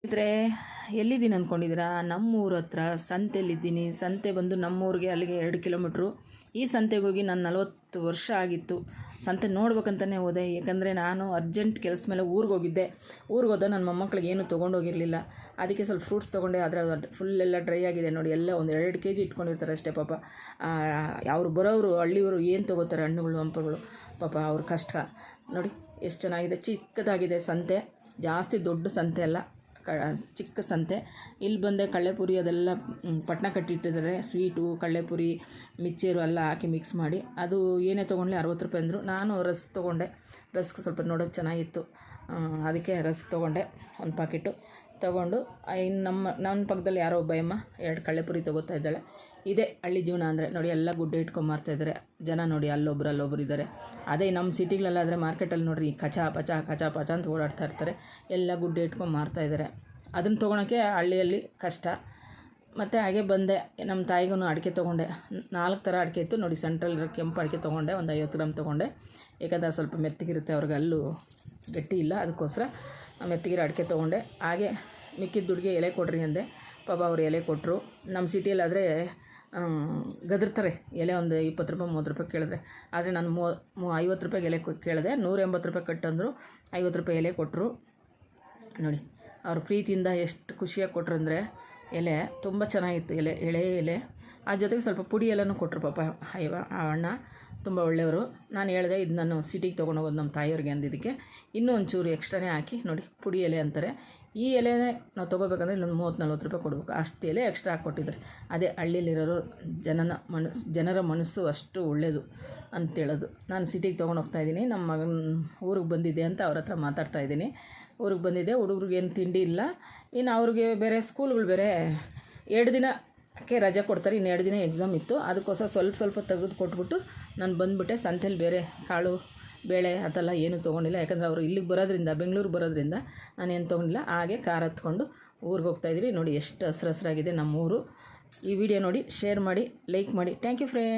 ಸ್ನೇಹಿತರೆ, ಎಲ್ಲಿದ್ದೀನಿ ಅಂದ್ಕೊಂಡಿದ್ದೀರಾ? ನಮ್ಮೂರ ಹತ್ರ ಸಂತೆಯಲ್ಲಿದ್ದೀನಿ. ಸಂತೆ ಬಂದು ನಮ್ಮೂರಿಗೆ ಅಲ್ಲಿಗೆ 2 ಕಿಲೋಮೀಟ್ರು. ಈ ಸಂತೆಗೆ ಹೋಗಿ ನಾನು 40 ವರ್ಷ ಆಗಿತ್ತು. ಸಂತೆ ನೋಡ್ಬೇಕಂತಲೇ ಹೋದೆ. ಯಾಕಂದರೆ ನಾನು ಅರ್ಜೆಂಟ್ ಕೆಲಸ ಮೇಲೆ ಊರಿಗೆ ಹೋಗಿದ್ದೆ. ಊರಿಗೆ ಹೋದ ನನ್ನ ಮೊಮ್ಮಕ್ಕಳಿಗೆ ಏನೂ ತೊಗೊಂಡೋಗಿರಲಿಲ್ಲ. ಅದಕ್ಕೆ ಸ್ವಲ್ಪ ಫ್ರೂಟ್ಸ್ ತೊಗೊಂಡೆ. ಆದರೆ ಫುಲ್ಲೆಲ್ಲ ಡ್ರೈ ಆಗಿದೆ ನೋಡಿ. ಎಲ್ಲ ಒಂದು 2 kg ಇಟ್ಕೊಂಡಿರ್ತಾರೆ ಅಷ್ಟೇ ಪಾಪ. ಅವ್ರು ಬರೋರು ಹಳ್ಳಿಯವರು ಏನು ತೊಗೋತಾರೆ ಹಣ್ಣುಗಳು ಹಂಪಗಳು, ಪಾಪ ಅವ್ರ ಕಷ್ಟ ನೋಡಿ. ಎಷ್ಟು ಚೆನ್ನಾಗಿದೆ, ಚಿಕ್ಕದಾಗಿದೆ ಸಂತೆ. ಜಾಸ್ತಿ ದೊಡ್ಡ ಸಂತೆ ಅಲ್ಲ, ಚಿಕ್ಕ ಸಂತೆ. ಇಲ್ಲಿ ಬಂದೆ ಕಳ್ಳೆಪುರಿ ಅದೆಲ್ಲ ಪಟ್ನ ಕಟ್ಟಿಟ್ಟಿದ್ದಾರೆ. ಸ್ವೀಟು, ಕಳ್ಳೆಪುರಿ, ಮಿಕ್ಚರು ಎಲ್ಲ ಹಾಕಿ ಮಿಕ್ಸ್ ಮಾಡಿ. ಅದು ಏನೇ ತೊಗೊಂಡ್ಲೆ 60 ರೂಪಾಯಿ ಅಂದರು. ನಾನು ರಸ್ಕ್ ತೊಗೊಂಡೆ. ರಸ್ಕ್ ಸ್ವಲ್ಪ ನೋಡೋಕ್ಕೆ ಚೆನ್ನಾಗಿತ್ತು, ಅದಕ್ಕೆ ರಸ್ಕ್ ತೊಗೊಂಡೆ. ಒಂದು ಪಾಕೆಟು ತೊಗೊಂಡು ಇನ್ನು ನನ್ನ ಪಕ್ಕದಲ್ಲಿ ಯಾರೋ ಒಬ್ಬಯಮ್ಮ 2 ಕಳ್ಳೆಪುರಿ ತೊಗೋತಾ ಇದ್ದಾಳೆ. ಇದೇ ಹಳ್ಳಿ ಜೀವನ ಅಂದರೆ ನೋಡಿ. ಎಲ್ಲ ಗುಡ್ಡೆ ಇಟ್ಕೊಂಬರ್ತಾಯಿದ್ದಾರೆ ಜನ ನೋಡಿ. ಅಲ್ಲೊಬ್ರು ಇದ್ದಾರೆ. ಅದೇ ನಮ್ಮ ಸಿಟಿಗಳಲ್ಲಾದರೆ ಮಾರ್ಕೆಟಲ್ಲಿ ನೋಡಿರಿ ಕಚ ಪಚ ಅಂತ ಓಡಾಡ್ತಾ ಇರ್ತಾರೆ. ಎಲ್ಲ ಗುಡ್ಡೆ ಇಟ್ಕೊಂಡು ಮಾರ್ತಾಯಿದ್ದಾರೆ. ಅದನ್ನು ತೊಗೊಳಕ್ಕೆ ಹಳ್ಳಿಯಲ್ಲಿ ಕಷ್ಟ. ಮತ್ತು ಹಾಗೆ ಬಂದೆ. ನಮ್ಮ ತಾಯಿಗೂ ಅಡಿಕೆ ತೊಗೊಂಡೆ. 4 ಥರ ಅಡಿಕೆ ಇತ್ತು ನೋಡಿ. ಸೆಂಟ್ರಲ್ ಕೆಂಪು ಅಡಿಕೆ ತೊಗೊಂಡೆ. ಒಂದು 50 ಗ್ರಾಮ್ ತೊಗೊಂಡೆ. ಯಾಕಂದರೆ ಸ್ವಲ್ಪ ಮೆತ್ತಗಿರುತ್ತೆ, ಅವ್ರಿಗೆ ಅಲ್ಲೂ ಗಟ್ಟಿ ಇಲ್ಲ, ಅದಕ್ಕೋಸ್ಕರ ಮೆತ್ತಗಿರೋ ಅಡಿಕೆ ತೊಗೊಂಡೆ. ಹಾಗೆ ಮಿಕ್ಕಿದ ದುಡ್ಡಿಗೆ ಎಲೆ ಕೊಡ್ರಿ ಅಂದೆ. ಪಾಪ ಅವ್ರು ಎಲೆ ಕೊಟ್ಟರು. ನಮ್ಮ ಸಿಟಿಯಲ್ಲಾದರೆ ಗದರ್ತಾರೆ. ಎಲೆ ಒಂದು 20 ರೂಪಾಯಿ 30 ರೂಪಾಯಿ ಕೇಳಿದ್ರೆ. ಆದರೆ ನಾನು 50 ರೂಪಾಯಿಗೆ ಎಲೆ ಕೇಳಿದೆ. 180 ರೂಪಾಯಿ ಕಟ್ಟಂದರು. 50 ರೂಪಾಯಿ ಎಲೆ ಕೊಟ್ಟರು ನೋಡಿ. ಅವ್ರ ಪ್ರೀತಿಯಿಂದ ಎಷ್ಟು ಖುಷಿಯಾಗಿ ಕೊಟ್ಟರು ಅಂದರೆ, ಎಲೆ ತುಂಬ ಚೆನ್ನಾಗಿತ್ತು. ಎಳೆ ಆ ಜೊತೆಗೆ ಸ್ವಲ್ಪ ಪುಡಿ ಎಲ್ಲನೂ ಕೊಟ್ಟರು ಪಾಪ. ಆ ಅಣ್ಣ ತುಂಬ ಒಳ್ಳೆಯವರು. ನಾನು ಹೇಳಿದೆ ಇದು ನಾನು ಸಿಟಿಗೆ ತೊಗೊಂಡೋಗೋದು ನಮ್ಮ ತಾಯಿಯವ್ರಿಗೆ ಅಂದಿದ್ದಕ್ಕೆ ಇನ್ನೂ ಒಂಚೂರು ಎಕ್ಸ್ಟ್ರಾನೇ ಹಾಕಿ ನೋಡಿ. ಪುಡಿ ಎಲೆ ಅಂತಾರೆ. ಈ ಎಲೆನೇ ನಾವು ತೊಗೋಬೇಕಂದ್ರೆ ಇಲ್ಲೊಂದು 30-40 ರೂಪಾಯಿ ಕೊಡಬೇಕು. ಅಷ್ಟು ಎಲೆ ಎಕ್ಸ್ಟ್ರಾ ಹಾಕ್ಕೊಟ್ಟಿದ್ದಾರೆ. ಅದೇ ಹಳ್ಳಿಯಲ್ಲಿರೋರು ಜನರ ಮನಸ್ಸು ಅಷ್ಟು ಒಳ್ಳೆಯದು ಅಂತೇಳೋದು. ನಾನು ಸಿಟಿಗೆ ತೊಗೊಂಡು ಹೋಗ್ತಾಯಿದ್ದೀನಿ. ನಮ್ಮ ಮಗನ ಊರಿಗೆ ಬಂದಿದ್ದೆ ಅಂತ ಅವ್ರ ಹತ್ರ ಮಾತಾಡ್ತಾಯಿದ್ದೀನಿ. ಊರಿಗೆ ಬಂದಿದ್ದೆ. ಹುಡುಗ್ರಿಗೇನು ತಿಂಡಿ ಇಲ್ಲ. ಇನ್ನು ಅವ್ರಿಗೆ ಬೇರೆ ಸ್ಕೂಲ್ಗಳು ಬೇರೆ 2 ದಿನಕ್ಕೆ ರಜೆ ಕೊಡ್ತಾರೆ. ಇನ್ನು 2 ದಿನ ಎಕ್ಸಾಮ್ ಇತ್ತು. ಅದಕ್ಕೋಸ್ಕರ ಸ್ವಲ್ಪ ತೆಗೆದು ಕೊಟ್ಬಿಟ್ಟು ನಾನು ಬಂದುಬಿಟ್ಟೆ. ಸಂತೆಯಲ್ಲಿ ಬೇರೆ ಕಾಳು ಬೇಳೆ ಅದೆಲ್ಲ ಏನೂ ತೊಗೊಂಡಿಲ್ಲ. ಯಾಕಂದರೆ ಅವರು ಇಲ್ಲಿಗೆ ಬರೋದ್ರಿಂದ, ಬೆಂಗಳೂರಿಗೆ ಬರೋದ್ರಿಂದ ನಾನೇನು ತೊಗೊಂಡಿಲ್ಲ. ಹಾಗೆ ಕಾರ್ ಹತ್ಕೊಂಡು ಊರಿಗೆ ಹೋಗ್ತಾಯಿದ್ದೀರಿ ನೋಡಿ. ಎಷ್ಟು ಹಸ್ರಾಗಿದೆ ನಮ್ಮೂರು. ಈ ವಿಡಿಯೋ ನೋಡಿ, ಶೇರ್ ಮಾಡಿ, ಲೈಕ್ ಮಾಡಿ. Thank you friend.